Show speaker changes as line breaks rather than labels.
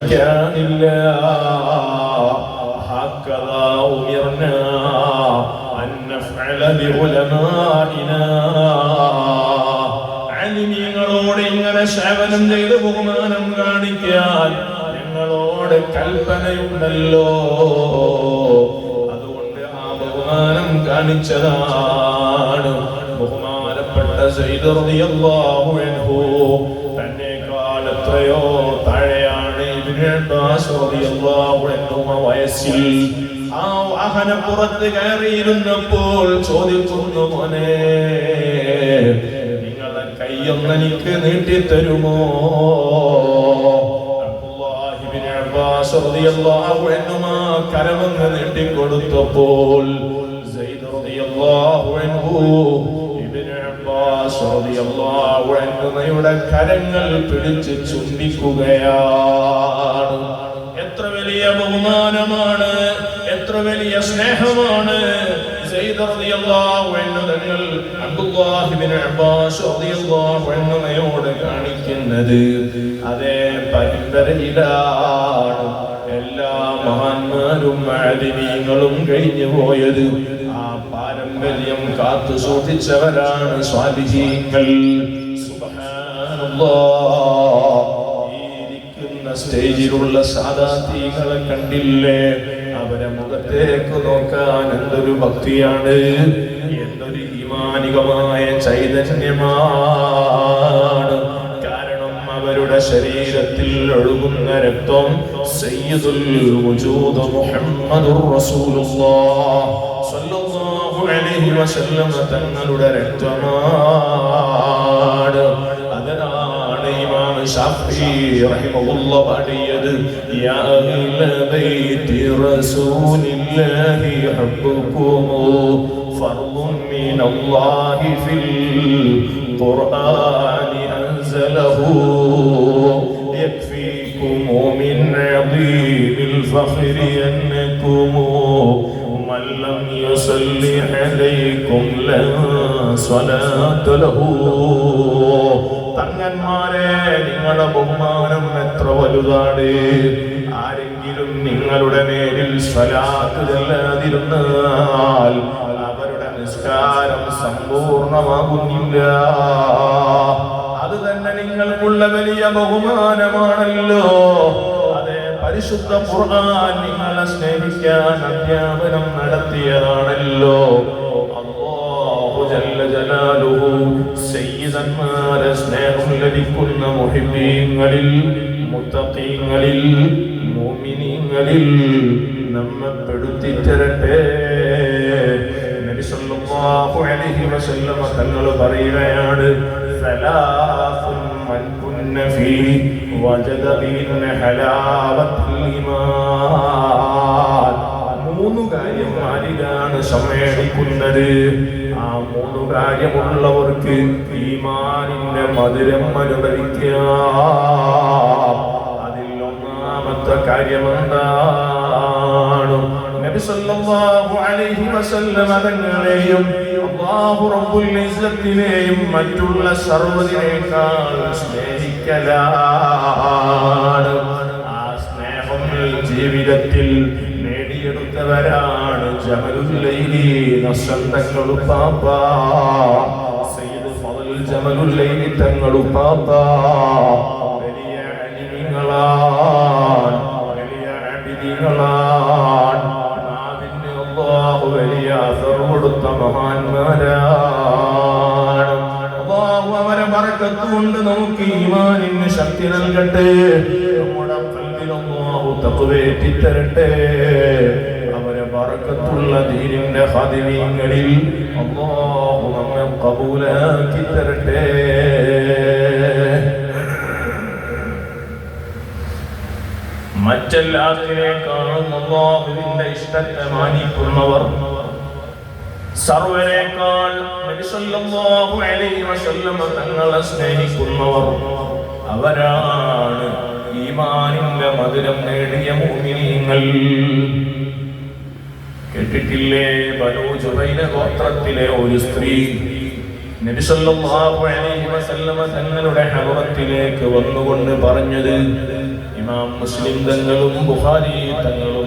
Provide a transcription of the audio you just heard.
إلا هكذا أمرنا أن نفعل بعلمائنا. അലിമീങ്ങളോട് ഇങ്ങനെ സേവനം ചെയ്ത് ബഹുമാനം കാണിക്കാൻ ഞങ്ങളോട് കൽപ്പനയുണ്ടല്ലോ. അതുകൊണ്ട് ആ ബഹുമാനം കാണിച്ചതാണ്. ബഹുമാനപ്പെട്ട സയ്യിദ് റളിയല്ലാഹു അൻഹു തന്നെക്കാൾ എത്രയോ താഴെയാണ് ഇബ്നു അബ്ബാസ് റളിയല്ലാഹു അൻഹു വയസ്സിൽ. ആ വാഹനപ്പുറത്ത് കയറിയിരുന്നപ്പോൾ ചോദിക്കുന്നു, മോനെ നിങ്ങളുടെ കൈയൊന്നെനിക്ക് നീട്ടിത്തരുമോ? അബ്ദുല്ലാഹി ഇബ്നു അബ്ബാസ് റളിയല്ലാഹു അൻഹു കരമങ്ങ് നീട്ടിക്കൊടുത്തപ്പോൾ സയ്യിദ് റളിയല്ലാഹു അൻഹു യുടെ കരങ്ങൾ പിടിച്ച് ചുംബിക്കുകയാണ്. എത്ര വലിയ ബഹുമാനമാണ്, എത്ര വലിയ സ്നേഹമാണ് സയ്യിദ് റളിയല്ലാഹു അൻഹു തങ്ങൾ അബ്ദുല്ലാഹി ഇബ്നു അബ്ബാസ് റളിയല്ലാഹു അൻഹുയോട് കാണിക്കുന്നത്. അതേ പരമ്പരയിലാണ് എല്ലാ മഹാന്മാരും ആലിമീങ്ങളും കഴിഞ്ഞു പോയത്. ആ പാരമ്പര്യം കാത്തു സൂക്ഷിച്ചവരാണ് സ്വാലിഹീങ്ങൾ. സുബ്ഹാനല്ലാഹ്, ഇരിക്കുന്ന സ്റ്റേജിലുള്ള സാദാതീകളെ കണ്ടില്ലേ? അവരെ മുഖത്തേക്ക് നോക്കാൻ എന്തൊരു ഭക്തിയാണ്, എന്തൊരു ഈമാനികമായ ചൈതന്യമാണ്. കാരണം അവരുടെ ശരീരത്തിൽ ഒഴുകുന്ന രക്തം സയ്യിദുൽ വജൂദ് മുഹമ്മദുർ റസൂലുള്ളാഹ് സ്വല്ലല്ലാഹു അലൈഹി വസല്ലം തങ്ങളുടെ രക്തമാണ്. അതിനാണ് ഇമാം ശാഫിഈ റഹിമഹുല്ലാഹ് പാടിയത്, യാ അഹ്ല ബൈതി റസൂലില്ലാഹി ഹബ്ബുകും ഫർളും മിനല്ലാഹി ഫിൽ ഖുർആനി അൻസലഹു യക്ഫീകും മിൻ അദീമിൽ ഫഖ്രി അന്നകും من لم يصلي عليكم لا صلاة له. തങ്ങന്മാരെ, നിങ്ങളുടെ ബഹുമാനം എത്ര വലുതാണ്. ആരെങ്കിലും നിങ്ങളുടെ മേലിൽ സ്വലാത്ത് ചൊല്ലാതിരുന്നാൽ അവരുടെ നിസ്കാരം സമ്പൂർണമാകുന്നില്ല. അത് തന്നെ നിങ്ങൾക്കുള്ള വലിയ ബഹുമാനമാണല്ലോ. പരിശുദ്ധ ഖുർആൻ നിങ്ങളെ സ്നേഹിക്കാൻ അധ്യാപനം നടത്തിയതാണല്ലോ. അല്ലാഹു ജല്ല ജലാലുഹു സയ്യിദന്മാരെ സ്നേഹം ലഭിക്കുന്ന മുഹിബ്ബീങ്ങളിൽ, മുത്തഖീങ്ങളിൽ, മുഅ്മിനീങ്ങളിൽ നമ്മെ പെടുത്തി തരട്ടെ. നബി സല്ലല്ലാഹു അലൈഹി വസല്ലം തങ്ങൾ പറയുകയാണ്, സലാസുൻ മൻ കുന്ന ഫീഹി വജദ ബിഹിന്ന ഹലാവത്തുൽ ഈമാൻ. മൂന്ന് കാര്യം ആരിലാണ് സമ്മേളിക്കുന്നത്? ആ മൂന്ന് കാര്യമുള്ളവർക്ക് ഈമാനിന്റെ മധുരം അനുഭവിക്കാം. അതിൽ ഒന്നാമത്തെ കാര്യമെന്താണ്? നബി സല്ലല്ലാഹു അലൈഹി വസല്ലം തങ്ങളെയും അല്ലാഹു റബ്ബുൽ ഇസ്സത്തിനെയും മറ്റുള്ള സർവ്വതിനേക്കാൾ സ്നേഹിക്കലാണ്. ആ സ്നേഹം ജീവിതത്തിൽ നേടിയെടുത്തവരാണ് ജമലുൽ ലൈലി നസ്സന്തങ്ങൾ പാപ്പ, സയ്യിദ് ഫളൽ ജമലുൽ ലൈലി തങ്ങൾ പാപ്പ. വലിയ അലിമീങ്ങളാണ്, വലിയ അബിദികളാണ്. നാവിന് അല്ലാഹു വലിയ അസർ കൊടുത്ത മഹാന്മാരാണ്. അല്ലാഹു അവരെ ബറക്കത്ത് കൊണ്ട് നമുക്ക് ഈമാനിന് ശക്തി നൽകട്ടെ. നമ്മുടെ ഖൽബിൽ അല്ലാഹു തഖ്വയേറ്റി തരട്ടെ. അവരെ ബറക്കത്തുള്ള ദീനിന്റെ ഖാദിമീങ്ങളിൽ അല്ലാഹു നമ്മെ ഖബൂലാക്കി തരട്ടെ. മറ്റെല്ലാത്തിനേക്കാളും അല്ലാഹുവിന്റെ ഇഷ്ടത്തെ മാനിക്കുന്നവർ, സർവ്വനേക്കാൾ നബി സല്ലല്ലാഹു അലൈഹി വസല്ലം തങ്ങളെ സ്നേഹിക്കുന്നവർ, അവരാണ് ഈമാനിന്റെ മധുരം നേടിയ മുഅ്മിനീങ്ങൾ. കേട്ടിട്ടില്ലേ? ബനൂ ജുബൈന ഗോത്രത്തിലെ ഒരു സ്ത്രീ നബി സല്ലല്ലാഹു അലൈഹി വസല്ലം തങ്ങളുടെ ഹദറത്തിലേക്ക് വന്നുകൊണ്ട് പറഞ്ഞത്, ഇമാം മുസ്ലിം തങ്ങളും ബുഖാരി തങ്ങളും